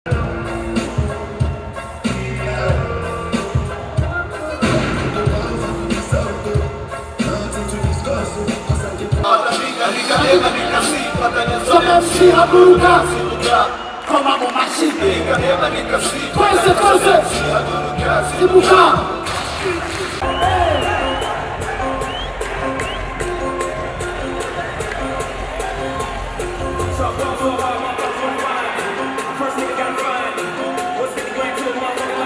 MC Habuka Koma Momashi Kwese Ibuka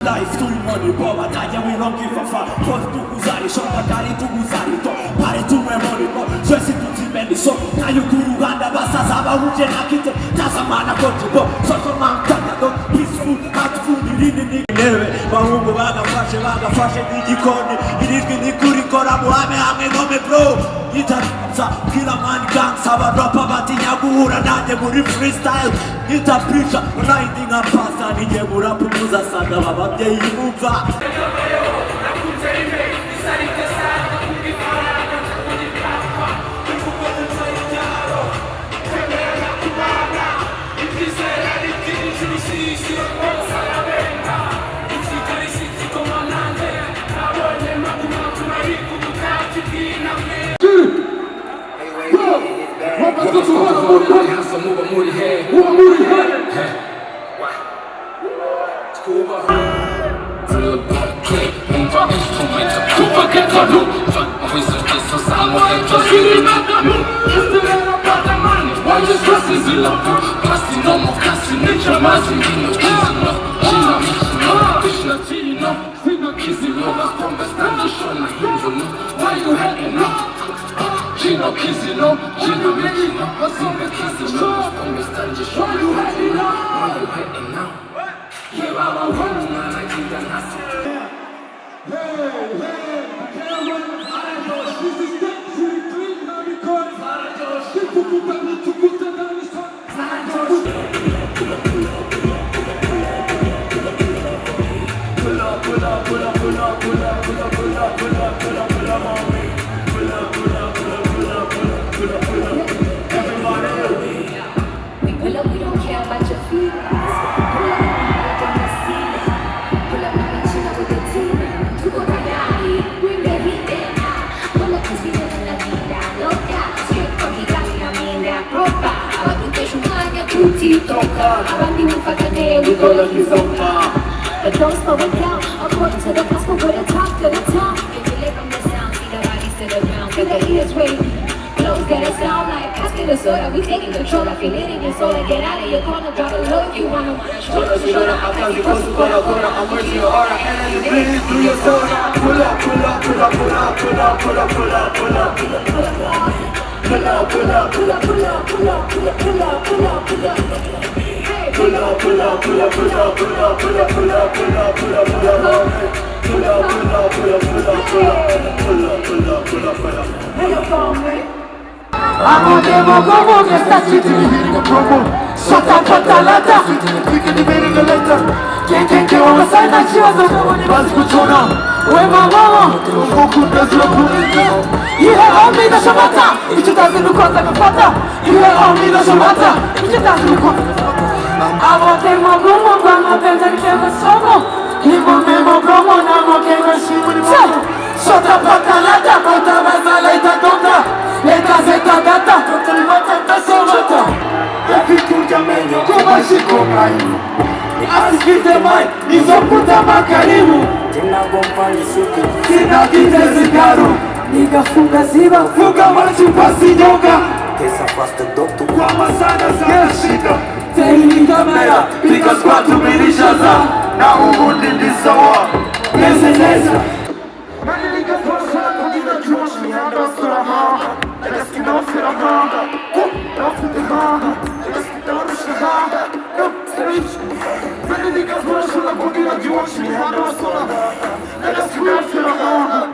Life to money, boba taja we don't give a fuck. Cause tu kuzari, shonga kali tu kuzari to. Pare tu memory to. Swesi tu timendi so. Kayu kuruganda basa zaba uje na kite. Tasa mana kote bo. Soto mankata do. Peaceful, heartful, nilini nilewe. Mahungu waga fashe nijikoni. Iliki nikuri kora muame ame ngome bro. Itarapsa, kila man gang saba rapa bati nyagura nanye muri freestyle. Itapisha, unaindinga pasa nije murapu muza sana baba. Yeah, you move up. Avanti non fa cadere quello che somma. But don't slow it down, according to the gospel, with a talk to the tongue. If you live from the sound, see the bodies to the ground, get the ears ready. Close, get a sound like casket of soda. We taking control, I feel it in your soul. And get out of your corner, drop a low if you wanna show us. I tell you what's going on, I'm working your aura, and you bleed through your soul. Pull up, pull up, pull up, pull up, pull up, pull up, pull up, pull up, pull up, pull up. Pull up, pull up, pull up, pull up, pull up, pull up, pull up, pull up, pull up. Pull up, pull up, pull up, pull up, pull up, pull up, pull up, pull up, pull up, pull up. Pull up, pull up, pull up, pull up, pull up, pull up, pull up, pull up. Hey, your phone, man. I'm on the start shooting the hitting the promo. Shut up, put the letter. Quick in the meeting the letter. Can't on the side that she was the one. Buzz Kuchona. Where my mama? Fuku does look good. You have all me the Shamata. If you doesn't look like a father. You have all me the Shamata. If you doesn't look like a father. I want them all go on, grandma, then they came a solo. Even me more go on, I'm okay when she would say. Shut up, put the letter. Put the letter, later, daughter. Later, zeta, data. Put the letter, that's all matter. Everything you make, come on, she come by. Asifite mai, nizoputa makarimu. Tena gompani suki, sina kitezi karu. Nigafunga ziba, funga machupa sinyoga. Kesa fasta doktu, kwa masana sana shida. Tehi kamera, pika squatu milishaza. Na uhundi nisawa, neza. Mani nika posha, kudina juosh, mihanda suraha. Egaski no siraha, no futaha. Egaski no siraha, no siraha. Many niggas wanna shoot up on the you watch me have no soul. Let us go for a home.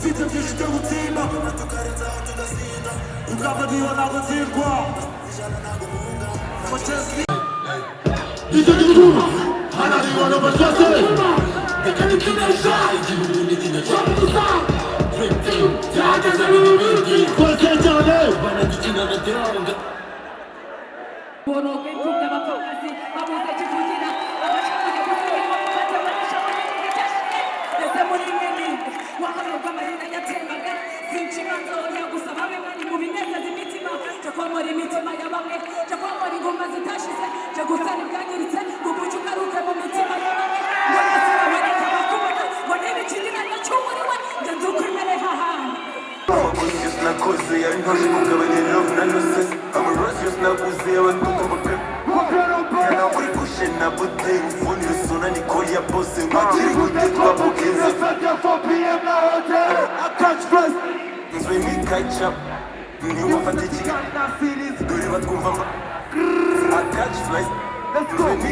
ufite byinshi byo gutsinda tukarenzaho tugasinda ukava niyo ntabwo nzirwa nicyo gihugu hanaribona bashase reka nitunesha igihugu nitinesha byageze n'ibindi twese cyane banadukina na dronga Boroge imfubyi abapfakazi babuze kivugira abashoboye gusiganwa batabasha kuyigashe ndetse muri mwe ninde wahabwa amarira yatembaga sinca imanza oya gusa babe bari mu binezeza imitima cyo komora imitima ya bamwe cyo komora ingoma zitashize cyo gusana ibyangiritse ngo umucyo ugaruke mu mitima ya bamwe ngo nasura aboneka bakubona ngo niba ikinyuranyo cy'umuriwe njye nzi uko imere hahandi Just na koze ya nkoje kugabanya love na losses Amorosi just nabuze abantu bakwe Yana kuri kushe na bote Ufundi usona ni koli ya bose Mwakiri gute kwa bokeze I catch first Nzwe mi catch up Ni wafate chika Dore batkumva mba I catch flies Nzwe mi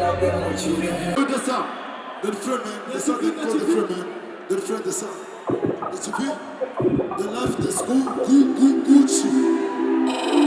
The sound, the friend man, the sound they call the friend man, the friend the sound. It's a bit, the left is good, Gucci.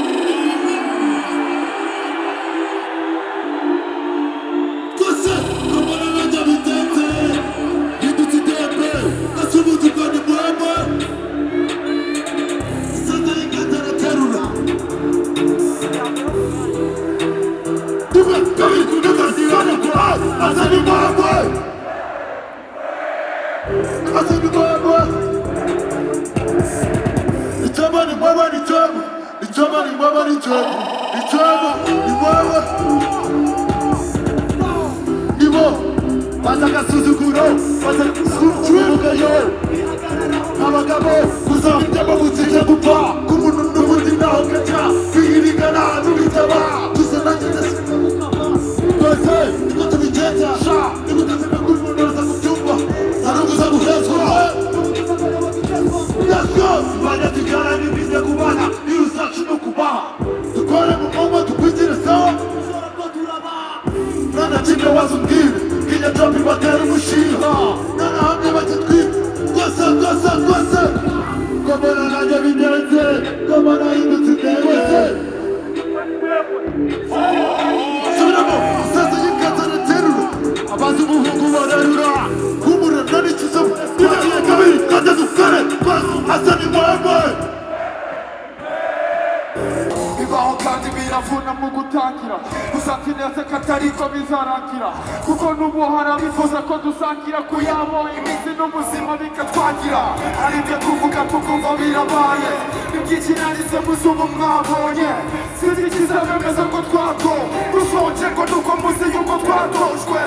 kuko n'ubuhara bifuza ko dusangira kuyabo iminsi n'ubuzima bikatwangira aribyo tuvuga tukumva birabaye ibyinshi nanditse muzuba mwabonye sinzi ikizabemeza ko twago dushonje ngo nuko muzi yuko twatojwe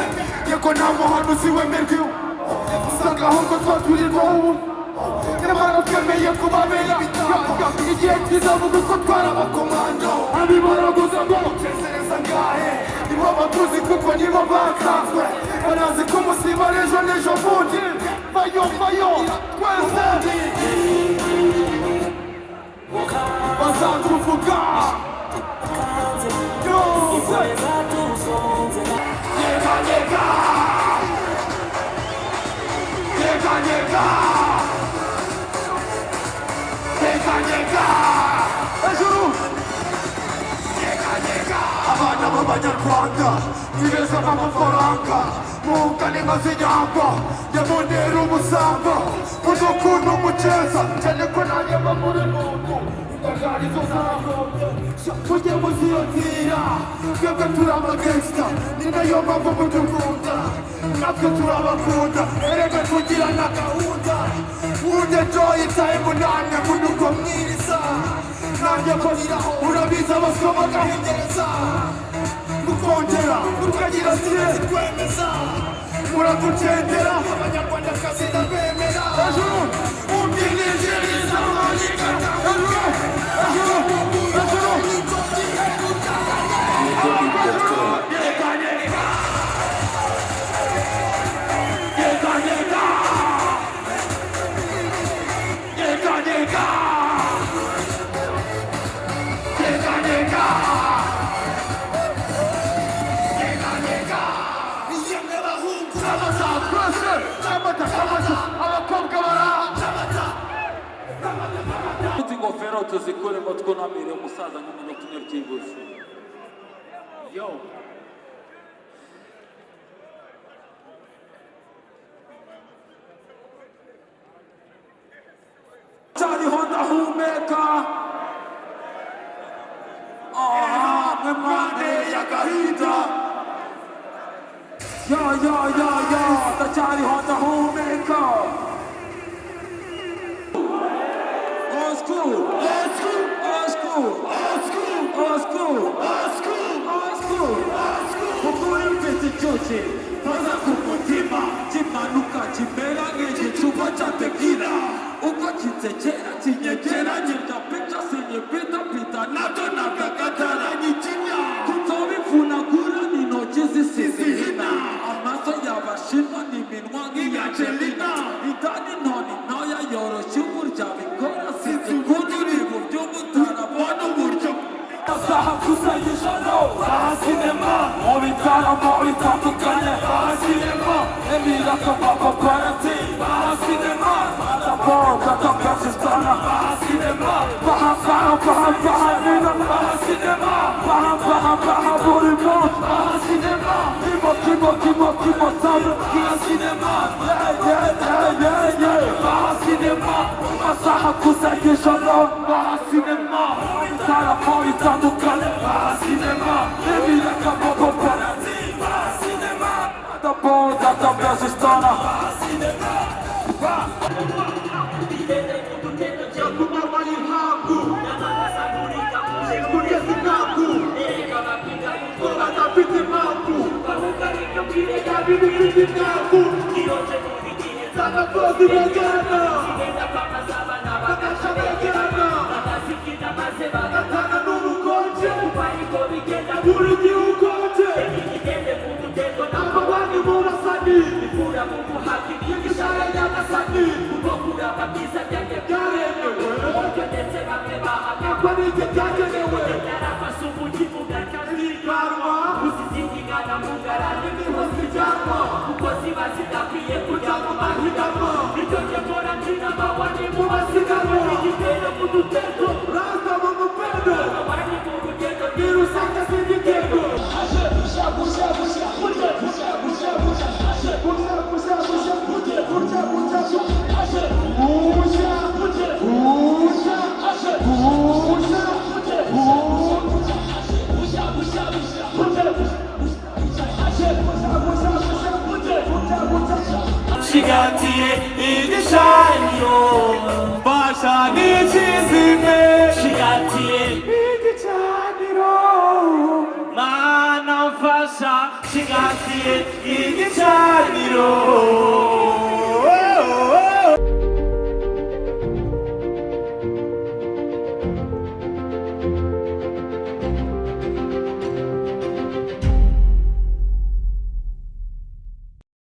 yego nta muhanuzi wemerwe usanga ahubwo twaturirwa ubu nyamara twemeye kubabera igihe kizavuga ko twari abakomando abibaraguza ngo tekereza ngahe nibo bakuzi kuko nibo bakanzwe barazi ko umusiba ejo n'ejo bundi vayo twese bazatuvuga yose nyega hejuru abana b'abanyarwanda nibeza n'amafaranga mungana inka z'inyambo nyamundera umusambo udukunda umukeza cyane ko nanjye mba muri mungu ingagari zo zahombye tujye muziyotira twebwe turi amagangsta ni nayo mpamvu mudukunda natwe turabakunda erega tugira na gahunda wunde joyi time namwe munuko mwiriza nanjye mboniraho urabiza abasoma gahengereza mukongera mukagira siresi twemeza muraducendera abanyarwandakazi ndabemera hejuru umbyinishiriza amanyikata hejuru ingofero tuzikuremo twunamire umusaza nk'umunota umwe byibuze. Yo cyariho ndahumeka mwemane y'agahinda ndacyariho ndahumeka. Ukuri mfite icyuki nkoza ku mutima kimanuka kimera nk'igicupa cya tequila uko kinsekera kinyegera nyirya pica sinyipitapita nabyo nagagatara nyikinya kutobivunagura n'intoki zisizihina amaso y'abashinwa n'iminwa nk'iya Angelina idani ntoni ntoya yoroshye uburyo abikora sinzi kundi uribu by'umutarabona uburyo Saha kusanyijano sinema mu bitaramo bitandukanye sinema emiraka paparazzi sinema adabonga takasistana sinema baha buri munsi sinema kimo sabe sinema sinema saha kusanyijano sinema bitaramo bitandukanye sinema emiraka paparazzi sinema adabonga takasistana sinema Shigatiye igishanyo basha n'ikizime Shigatiye igicaniro mana mfasha Shigatiye igicaniro